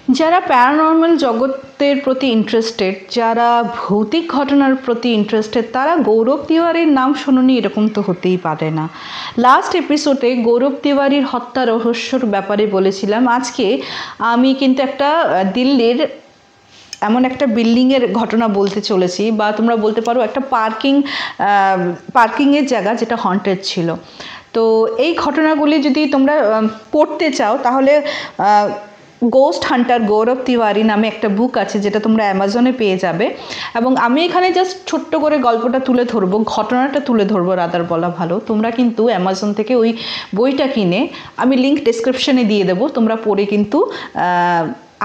যারা প্যারানর্মাল জগতের প্রতি ইন্টারেস্টেড, যারা ভৌতিক ঘটনার প্রতি ইন্টারেস্টেড, তারা গৌরব তিওয়ারির নাম শোনেনি এরকম তো হতেই পারে না। লাস্ট এপিসোডে গৌরব তিওয়ারির হত্যা রহস্যর ব্যাপারে বলেছিলাম। আজকে আমি কিন্তু একটা দিল্লির এমন একটা বিল্ডিংয়ের ঘটনা বলতে চলেছি, বা তোমরা বলতে পারো একটা পার্কিংয়ের জায়গা যেটা হন্টেড ছিল। তো এই ঘটনাগুলি যদি তোমরা পড়তে চাও তাহলে গোস্ট হান্টার গৌরব তিওয়ারি নামে একটা বুক আছে, যেটা তোমরা অ্যামাজনে পেয়ে যাবে। এবং আমি এখানে জাস্ট ছোট্ট করে গল্পটা তুলে ধরবো, ঘটনাটা তুলে ধরবো রাদার বলা ভালো। তোমরা কিন্তু অ্যামাজন থেকে ওই বইটা কিনে, আমি লিঙ্ক ডেসক্রিপশনে দিয়ে দেবো, তোমরা পড়ে কিন্তু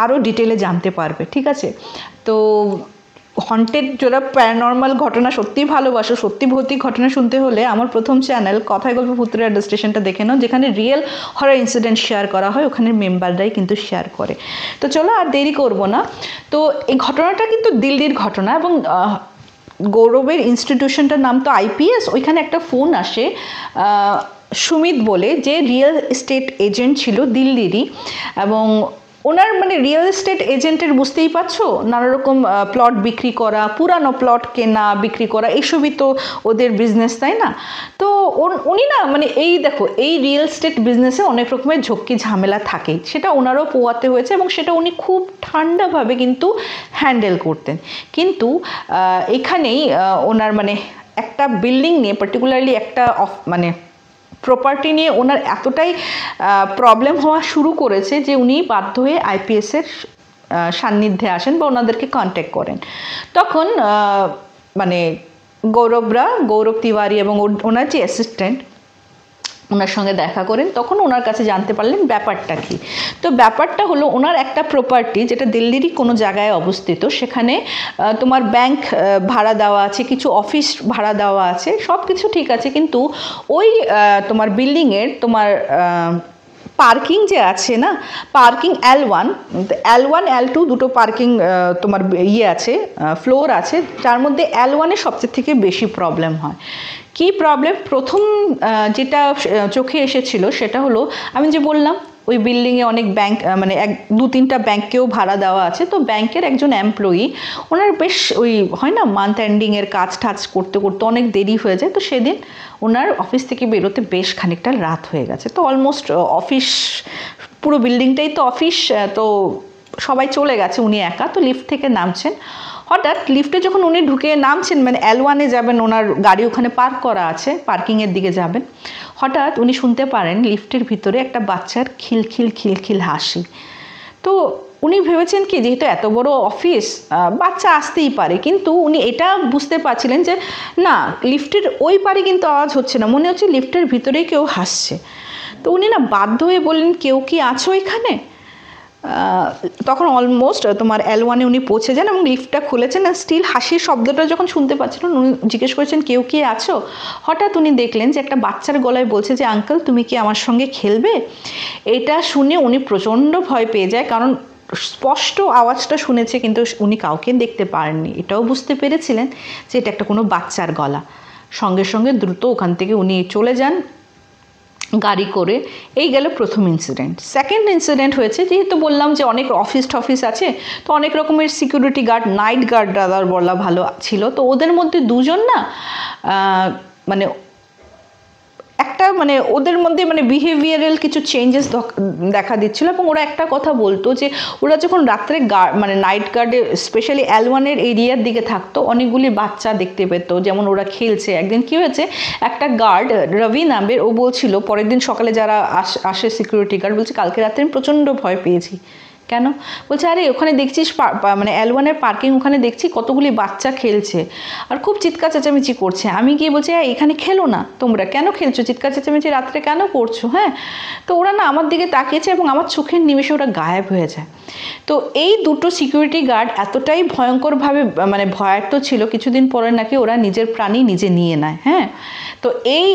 আরও ডিটেলে জানতে পারবে, ঠিক আছে? তো হন্টেড, যারা প্যারানর্মাল ঘটনা সত্যিই ভালোবাসো, সত্যি ভৌতিক ঘটনা শুনতে হলে আমার প্রথম চ্যানেল কথায় গল্প ভূতের আড্ডা স্টেশনটা দেখে নাও, যেখানে রিয়েল হরর ইনসিডেন্ট শেয়ার করা হয়, ওখানের মেম্বাররাই কিন্তু শেয়ার করে। তো চলো আর দেরি করব না। তো এই ঘটনাটা কিন্তু দিল্লির ঘটনা, এবং গৌরবের ইনস্টিটিউশনটার নাম তো আইপিএস। ওইখানে একটা ফোন আসে সুমিত বলে, যে রিয়েল এস্টেট এজেন্ট ছিল দিল্লিরই, এবং ওনার মানে রিয়েল এস্টেট এজেন্টের বুঝতেই পারছো, নানা রকম প্লট বিক্রি করা, পুরানো প্লট কেনা বিক্রি করা, এইসবই তো ওদের বিজনেস, তাই না? তো উনি না মানে এই দেখো, এই রিয়েল এস্টেট বিজনেসে অনেক রকমের ঝক্কি ঝামেলা থাকেই, সেটা ওনারও পোয়াতে হয়েছে, এবং সেটা উনি খুব ঠান্ডাভাবে কিন্তু হ্যান্ডেল করতেন। কিন্তু এখানেই ওনার মানে একটা বিল্ডিং নিয়ে, পার্টিকুলারলি একটা মানে প্রপার্টি নিয়ে ওনার এতটাই প্রবলেম হওয়া শুরু করেছে যে উনি বাধ্য হয়ে আইপিএসের সান্নিধ্যে আসেন বা ওনাদেরকে কন্ট্যাক্ট করেন। তখন মানে গৌরব তিওয়ারি এবং ওনার যে অ্যাসিস্ট্যান্ট ওনার সঙ্গে দেখা করেন। তখন ওনার কাছে জানতে পারলেন ব্যাপারটা কি। তো ব্যাপারটা হলো, ওনার একটা প্রপার্টি যেটা দিল্লিরই কোনো জায়গায় অবস্থিত, সেখানে তোমার ব্যাংক ভাড়া দেওয়া আছে, কিছু অফিস ভাড়া দেওয়া আছে, সব কিছু ঠিক আছে। কিন্তু ওই তোমার বিল্ডিংয়ের তোমার পার্কিং যে আছে না, পার্কিং L1, L2 দুটো পার্কিং তোমার আছে, ফ্লোর আছে, যার মধ্যে L1-এ সবচেয়ে থেকে বেশি প্রবলেম হয়। কি প্রবলেম? প্রথম যেটা চোখে এসেছিল সেটা হলো, আমি যে বললাম ওই বিল্ডিংয়ে অনেক ব্যাংক, মানে দু তিনটা ব্যাংককেও ভাড়া দেওয়া আছে। তো ব্যাংকের একজন এমপ্লয়ি, ওনার বেশ ওই হয় না মান্থ এন্ডিংয়ের কাজ টাজ করতে করতে অনেক দেরি হয়ে যায়। তো সেদিন ওনার অফিস থেকে বেরোতে বেশ খানিকটা রাত হয়ে গেছে। তো অলমোস্ট অফিস, পুরো বিল্ডিংটাই তো অফিস, তো সবাই চলে গেছে, উনি একা। তো লিফট থেকে নামছেন, হঠাৎ লিফটে যখন উনি ঢুকে নামছেন, মানে L1-এ যাবেন, ওনার গাড়ি ওখানে পার্ক করা আছে, পার্কিংয়ের দিকে যাবেন, হঠাৎ উনি শুনতে পারেন লিফটের ভিতরে একটা বাচ্চার খিলখিল খিলখিল হাসি। তো উনি ভেবেছেন কি, যেহেতু এত বড় অফিস, বাচ্চা আসতেই পারে, কিন্তু উনি এটা বুঝতে পারছিলেন যে না, লিফটের ওই পারে কিন্তু আওয়াজ হচ্ছে না, মনে হচ্ছে লিফটের ভিতরেই কেউ হাসছে। তো উনি না বাধ্য হয়ে বললেন, কেউ কি আছো এখানে? তখন অলমোস্ট তোমার L1-এ উনি পৌঁছে যান এবং লিফটটা খুলেছেন, আর স্টিল হাসির শব্দটা যখন শুনতে পাচ্ছিলেন, উনি জিজ্ঞেস করেছেন, কেউ কি আছো? হঠাৎ উনি দেখলেন যে একটা বাচ্চার গলায় বলছে যে, আঙ্কেল তুমি কি আমার সঙ্গে খেলবে? এটা শুনে উনি প্রচণ্ড ভয় পেয়ে যায়, কারণ স্পষ্ট আওয়াজটা শুনেছে কিন্তু উনি কাউকে দেখতে পারেননি। এটাও বুঝতে পেরেছিলেন যে এটা একটা কোনো বাচ্চার গলা। সঙ্গে সঙ্গে দ্রুত ওখান থেকে উনি চলে যান গাড়ি করে। এই গেল প্রথম ইনসিডেন্ট। সেকেন্ড ইনসিডেন্ট হয়েছে, যেহেতু বললাম যে অনেক অফিস আছে, তো অনেক রকমের security guard, night guard rather বলা ভালো ছিল। তো ওদের মধ্যে দুজন না মানে একটা মানে ওদের মধ্যে মানে বিহেভিয়ারাল কিছু চেঞ্জেস দেখা দিচ্ছিল, এবং ওরা একটা কথা বলতো যে ওরা যখন রাত্রে মানে নাইট গার্ডে স্পেশালি L1-এর এরিয়ার দিকে থাকতো, অনেকগুলি বাচ্চা দেখতে পেতো, যেমন ওরা খেলছে। একদিন কি হয়েছে, একটা গার্ড রবি নামের, ও বলছিল পরের দিন সকালে যারা আসে সিকিউরিটি গার্ড, বলছে কালকে রাত্রে আমি প্রচণ্ড ভয় পেয়েছি। কেন? বলছে, আরে ওখানে দেখছিস মানে L1-এর পার্কিং, ওখানে দেখছি কতগুলি বাচ্চা খেলছে আর খুব চিৎকার চেঁচামেচি করছে। আমি গিয়ে বলছি, এখানে খেলো না, তোমরা কেন খেলছো, চিৎকার চেঁচামেচি রাত্রে কেন করছো? হ্যাঁ, তো ওরা না আমার দিকে তাকিয়েছে এবং আমার চোখের নিমেষে ওরা গায়েব হয়ে যায়। তো এই দুটো সিকিউরিটি গার্ড এতটাই ভয়ঙ্করভাবে মানে ভয়ার্ত ছিল, কিছুদিন পরে নাকি ওরা নিজের প্রাণী নিজে নিয়ে নেয়। হ্যাঁ, তো এই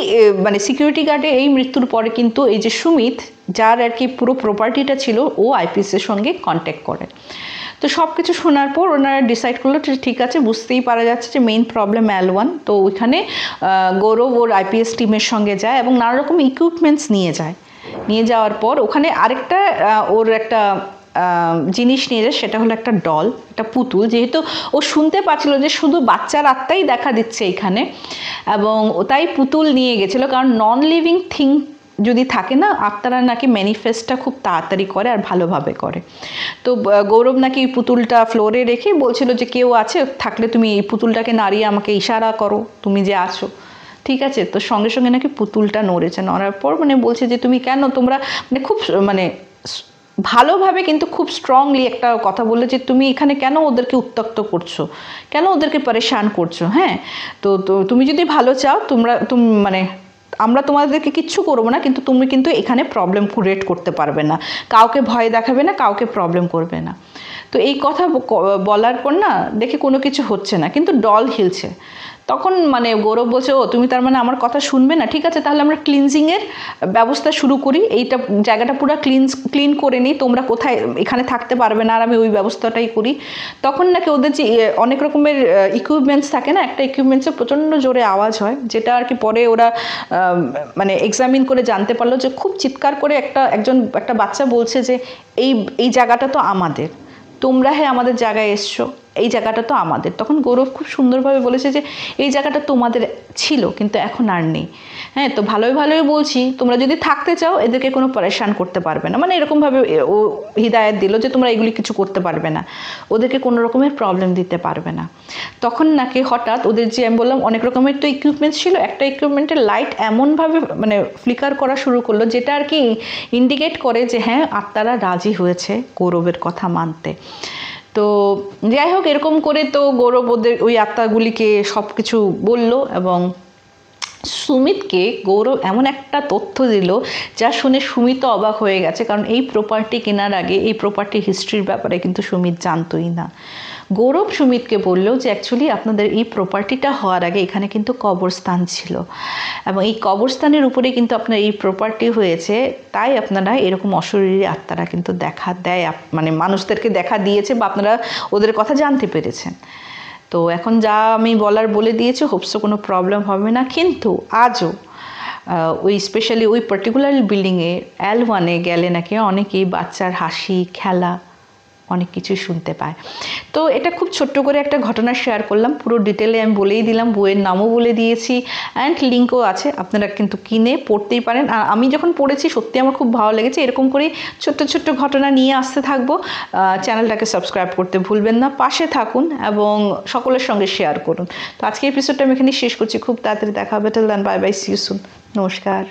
মানে সিকিউরিটি গার্ডের এই মৃত্যুর পরে কিন্তু এই যে সুমিত, যার আর কি পুরো প্রপার্টিটা ছিল, ও আইপিএসের সঙ্গে কন্ট্যাক্ট করে। তো সব কিছু শোনার পর ওনারা ডিসাইড করলো ঠিক আছে, বুঝতেই পারা যাচ্ছে যে মেইন প্রবলেম L1। তো ওইখানে গৌরব ওর আইপিএস টিমের সঙ্গে যায় এবং নানা রকম ইকুইপমেন্টস নিয়ে যাওয়ার পর ওখানে আরেকটা ওর একটা জিনিস নিয়ে যায়, সেটা হলো একটা ডল, একটা পুতুল। যেহেতু ও শুনতে পাচ্ছিল যে শুধু বাচ্চার আত্মাই দেখা দিচ্ছে এখানে, এবং তাই পুতুল নিয়ে গেছিলো, কারণ নন লিভিং থিং যদি থাকে না, আত্মারা নাকি ম্যানিফেস্টটা খুব তাড়াতাড়ি করে আর ভালোভাবে করে। তো গৌরব নাকি এই পুতুলটা ফ্লোরে রেখে বলছিল যে কেউ আছে থাকলে তুমি এই পুতুলটাকে নাড়িয়ে আমাকে ইশারা করো, তুমি যে আছো, ঠিক আছে? তো সঙ্গে সঙ্গে নাকি পুতুলটা নড়েছে, নড়ার পর মানে বলছে যে তুমি কেন, তোমরা মানে খুব মানে ভালোভাবে কিন্তু খুব স্ট্রংলি একটা কথা বললো যে তুমি এখানে কেন ওদেরকে উত্ত্যক্ত করছো, কেন ওদেরকে পরেশান করছো? হ্যাঁ, তো তুমি যদি ভালো চাও, তুমি মানে আমরা তোমাদেরকে কিচ্ছু করবো না, কিন্তু তুমি কিন্তু এখানে প্রবলেম ক্রিয়েট করতে পারবে না, কাউকে ভয় দেখাবে না, কাউকে প্রবলেম করবে না। তো এই কথা বলার পর না দেখে কোনো কিছু হচ্ছে না, কিন্তু ডল হিলছে। তখন মানে গৌরব বলছে, ও তুমি তার মানে আমার কথা শুনবে না, ঠিক আছে তাহলে আমরা ক্লিনজিংয়ের ব্যবস্থা শুরু করি, এইটা জায়গাটা পুরো ক্লিন করে নিই, তোমরা কোথায় এখানে থাকতে পারবে না, আর আমি ওই ব্যবস্থাটাই করি। তখন নাকি ওদের যে অনেক রকমের ইকুইপমেন্টস থাকে না, একটা ইকুইপমেন্টসে প্রচণ্ড জোরে আওয়াজ হয়, যেটা আর কি পরে ওরা মানে এক্সামিন করে জানতে পারলো যে খুব চিৎকার করে একটা বাচ্চা বলছে যে এই জায়গাটা তো আমাদের, তোমরা হ্যাঁ আমাদের জায়গায় এসছো, এই জায়গাটা তো আমাদের। তখন গৌরব খুব সুন্দরভাবে বলেছে যে এই জায়গাটা তোমাদের ছিল কিন্তু এখন আর নেই। হ্যাঁ, তো ভালোই বলছি, তোমরা যদি থাকতে চাও এদেরকে কোনো পরেশান করতে পারবে না, মানে এরকমভাবে ও হিদায়ত দিল যে তোমরা এগুলি কিছু করতে পারবে না, ওদেরকে কোনো রকমের প্রবলেম দিতে পারবে না। তখন নাকি হঠাৎ ওদের যে আমি বললাম অনেক রকমের তো ইকুইপমেন্টস ছিল, একটা ইকুইপমেন্টের লাইট এমনভাবে মানে ফ্লিকার করা শুরু করলো, যেটা আর কি ইন্ডিকেট করে যে হ্যাঁ আত্মারা রাজি হয়েছে গৌরবের কথা মানতে। তো যাই হোক, এরকম করে তো গৌরব ওদের ওই আত্মাগুলিকে সব কিছু বললো, এবং সুমিতকে গৌরব এমন একটা তথ্য দিল যা শুনে সুমিত অবাক হয়ে গেছে, কারণ এই প্রপার্টি কেনার আগে এই প্রপার্টির হিস্ট্রির ব্যাপারে কিন্তু সুমিত জানতোই না। গৌরব সুমিতকে বললো যে অ্যাকচুয়ালি আপনাদের এই প্রপার্টিটা হওয়ার আগে এখানে কিন্তু কবরস্থান ছিল, এবং এই কবরস্থানের উপরে কিন্তু আপনার এই প্রপার্টি হয়েছে, তাই আপনারা এরকম অশরীরী আত্মারা কিন্তু দেখা দেয়, মানে মানুষদেরকে দেখা দিয়েছে, বা আপনারা ওদের কথা জানতে পেরেছেন। তো এখন যা আমি বলে দিয়েছি, হোপসো কোনো প্রবলেম হবে না। কিন্তু আজও ওই স্পেশালি ওই পার্টিকুলার বিল্ডিংয়ে L1-এ গেলে নাকি অনেকেই বাচ্চার হাসি, খেলা, অনেক কিছু শুনতে পায়। তো এটা খুব ছোট্ট করে একটা ঘটনা শেয়ার করলাম, পুরো ডিটেলে আমি বলেই দিলাম, বইয়ের নামও বলে দিয়েছি, অ্যান্ড লিঙ্কও আছে, আপনারা কিন্তু কিনে পড়তেই পারেন। আর আমি যখন পড়েছি সত্যি আমার খুব ভালো লেগেছে। এরকম করেই ছোট্ট ঘটনা নিয়ে আসতে থাকবো। চ্যানেলটাকে সাবস্ক্রাইব করতে ভুলবেন না, পাশে থাকুন এবং সকলের সঙ্গে শেয়ার করুন। তো আজকের এপিসোডটা আমি এখানে শেষ করছি, খুব তাড়াতাড়ি দেখা হবে। Till then bye bye, see you soon, নমস্কার।